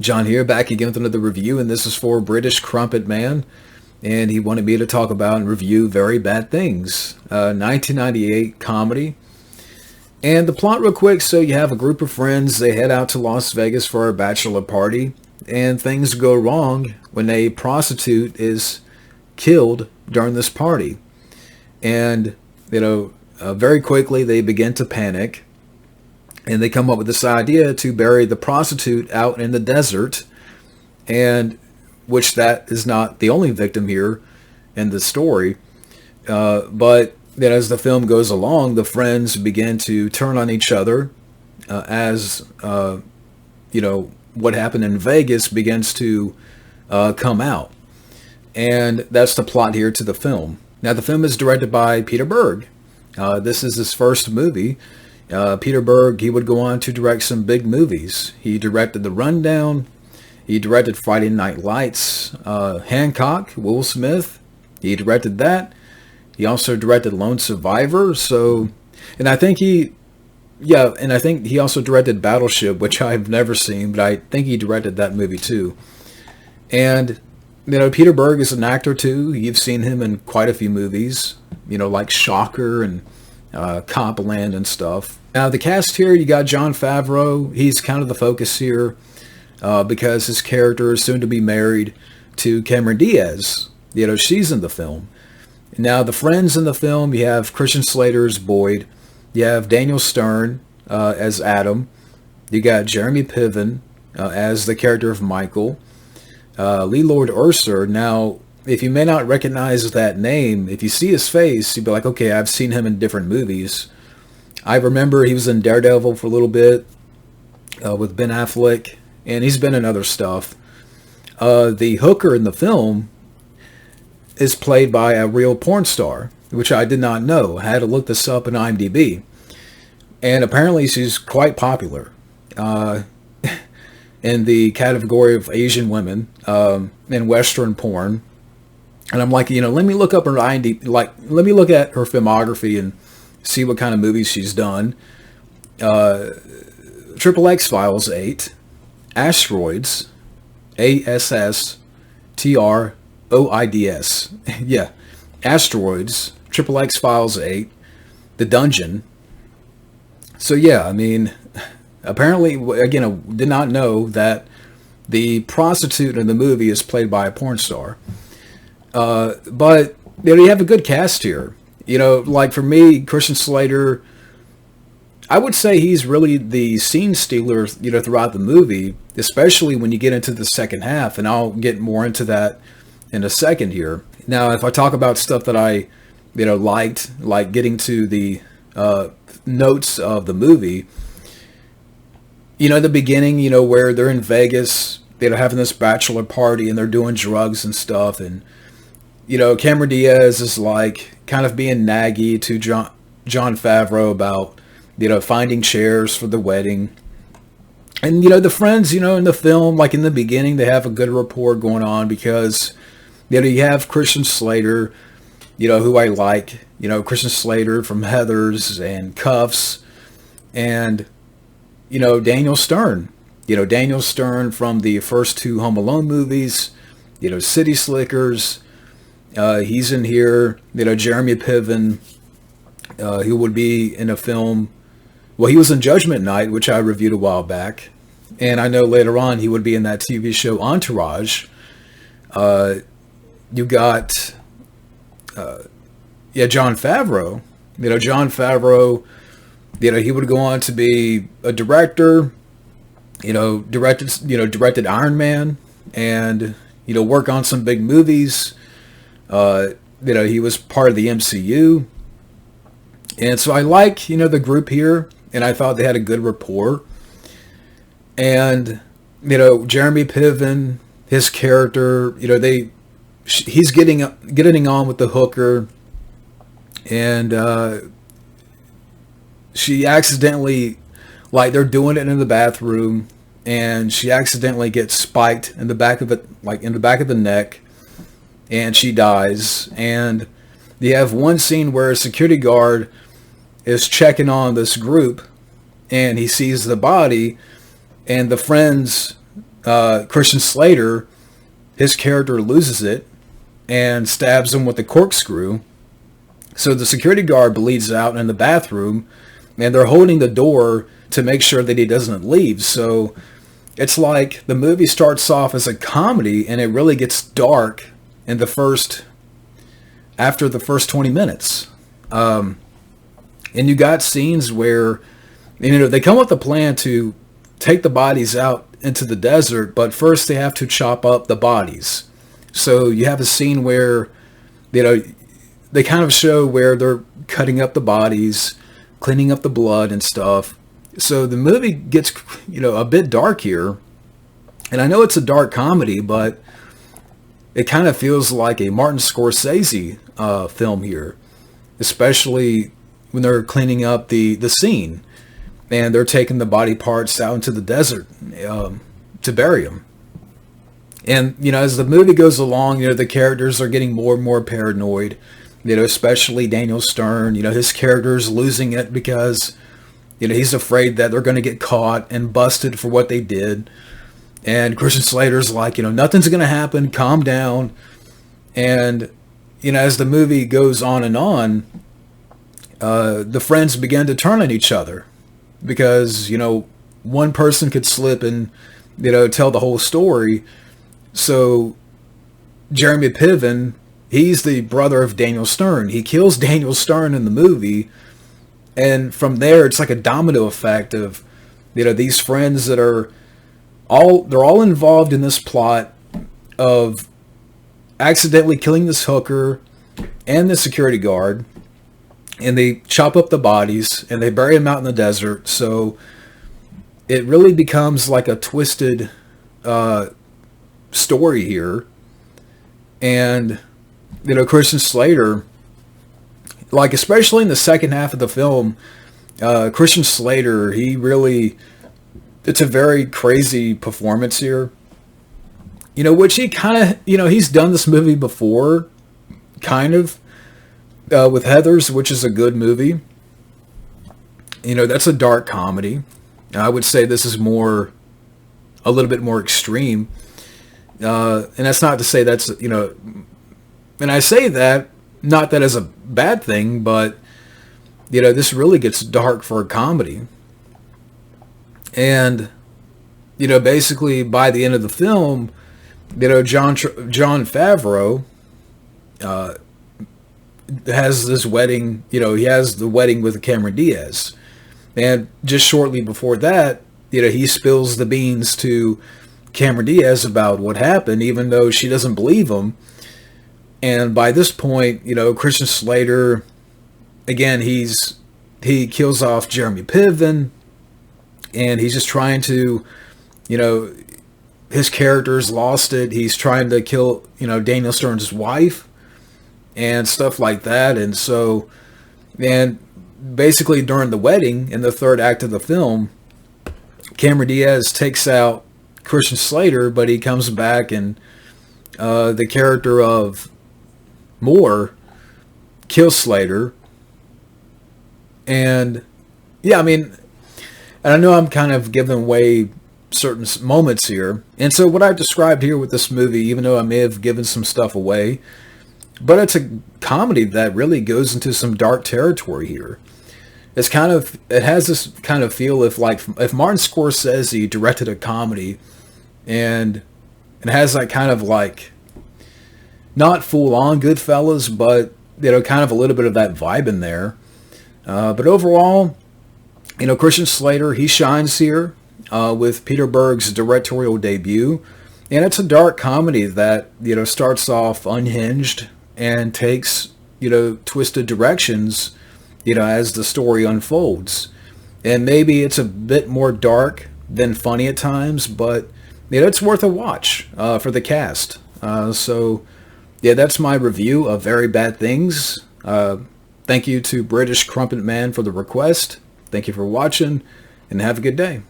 John here, back again with another review, and this is for British Crumpet Man, and he wanted me to talk about and review Very Bad Things, 1998 comedy. And the plot real quick, so you have a group of friends, they head out to Las Vegas for a bachelor party, and things go wrong when a prostitute is killed during this party. And, very quickly they begin to panic, and they come up with this idea to bury the prostitute out in the desert, and which that is not the only victim here in the story. But then as the film goes along, the friends begin to turn on each other as, what happened in Vegas begins to come out. And that's the plot here to the film. Now, the film is directed by Peter Berg. This is his first movie. Peter Berg, he would go on to direct some big movies. He directed The Rundown. He directed Friday Night Lights, Hancock, Will Smith. He directed that. He also directed Lone Survivor. And I think he also directed Battleship, which I've never seen, but I think he directed that movie too. And, Peter Berg is an actor too. You've seen him in quite a few movies, like Shocker and Copland and stuff. Now, the cast here, you got Jon Favreau. He's kind of the focus here because his character is soon to be married to Cameron Diaz. She's in the film. Now, the friends in the film, you have Christian Slater as Boyd. You have Daniel Stern as Adam. You got Jeremy Piven as the character of Michael. Lee Lord Urser. Now, if you may not recognize that name, if you see his face, you'd be like, okay, I've seen him in different movies. I remember he was in Daredevil for a little bit with Ben Affleck, and he's been in other stuff. The hooker in the film is played by a real porn star, which I did not know. I had to look this up in IMDb. And apparently she's quite popular in the category of Asian women in Western porn. And I'm like, let me look up her IMDb, let me look at her filmography and see what kind of movies she's done. Triple X Files 8, Asteroids, ASSTROIDS, yeah, Asteroids, Triple X Files 8, The Dungeon. So yeah, apparently, again, I did not know that the prostitute in the movie is played by a porn star. But you have a good cast here. Like for me, Christian Slater, I would say he's really the scene stealer, throughout the movie, especially when you get into the second half, and I'll get more into that in a second here. Now, if I talk about stuff that I, liked, like getting to the notes of the movie, the beginning, where they're in Vegas, they're having this bachelor party and they're doing drugs and stuff, and Cameron Diaz is like kind of being naggy to Jon Favreau about, finding chairs for the wedding. And, the friends, in the film, like in the beginning, they have a good rapport going on because, you have Christian Slater, who I like, Christian Slater from Heathers and Cuffs, and, Daniel Stern. Daniel Stern from the first two Home Alone movies, City Slickers. He's in here. Jeremy Piven, who would be in a film. Well, he was in Judgment Night, which I reviewed a while back. And I know later on he would be in that TV show Entourage. You got, Jon Favreau. Jon Favreau, he would go on to be a director, directed Iron Man, and, work on some big movies. He was part of the MCU. And so I like, the group here, and I thought they had a good rapport. And, Jeremy Piven, his character, he's getting on with the hooker, and she accidentally, like they're doing it in the bathroom, and she accidentally gets spiked in the back of it, like in the back of the neck, and she dies. And you have one scene where a security guard is checking on this group, and he sees the body, and the friends Christian Slater, his character loses it and stabs him with a corkscrew. So the security guard bleeds out in the bathroom, and they're holding the door to make sure that he doesn't leave. So it's like the movie starts off as a comedy, and it really gets dark in after the first 20 minutes. And you got scenes where, they come up with a plan to take the bodies out into the desert, but first they have to chop up the bodies. So you have a scene where, they kind of show where they're cutting up the bodies, cleaning up the blood and stuff. So the movie gets, a bit dark here. And I know it's a dark comedy, but it kind of feels like a Martin Scorsese film here, especially when they're cleaning up the scene and they're taking the body parts out into the desert to bury them. And, as the movie goes along, the characters are getting more and more paranoid, especially Daniel Stern. His character's losing it because, he's afraid that they're going to get caught and busted for what they did. And Christian Slater's like, nothing's going to happen, calm down. And, as the movie goes on and on, the friends begin to turn on each other because, one person could slip and, tell the whole story. So Jeremy Piven, he's the brother of Daniel Stern. He kills Daniel Stern in the movie. And from there, it's like a domino effect of, these friends that they're all involved in this plot of accidentally killing this hooker and the security guard. And they chop up the bodies and they bury them out in the desert. So it really becomes like a twisted story here. And, Christian Slater, like especially in the second half of the film, Christian Slater, it's a very crazy performance here. Which he kind of, he's done this movie before, kind of, with Heathers, which is a good movie. That's a dark comedy. I would say this is a little bit more extreme. And that's not to say that's, and I say that, not that as a bad thing, but, this really gets dark for a comedy. And, basically by the end of the film, John Favreau has this wedding, he has the wedding with Cameron Diaz. And just shortly before that, he spills the beans to Cameron Diaz about what happened, even though she doesn't believe him. And by this point, Christian Slater, again, he kills off Jeremy Piven, and he's just trying to, his character's lost it. He's trying to kill, Daniel Stern's wife and stuff like that. And so, and basically during the wedding, in the third act of the film, Cameron Diaz takes out Christian Slater, but he comes back and the character of Moore kills Slater. And yeah, and I know I'm kind of giving away certain moments here. And so what I've described here with this movie, even though I may have given some stuff away, but it's a comedy that really goes into some dark territory here. It has this kind of feel if Martin Scorsese directed a comedy and it has that kind of not full on Goodfellas, but kind of a little bit of that vibe in there. But overall, Christian Slater, he shines here with Peter Berg's directorial debut. And it's a dark comedy that, starts off unhinged and takes, twisted directions, as the story unfolds. And maybe it's a bit more dark than funny at times, but, it's worth a watch for the cast. So, yeah, that's my review of Very Bad Things. Thank you to British Crumpet Man for the request. Thank you for watching, and have a good day.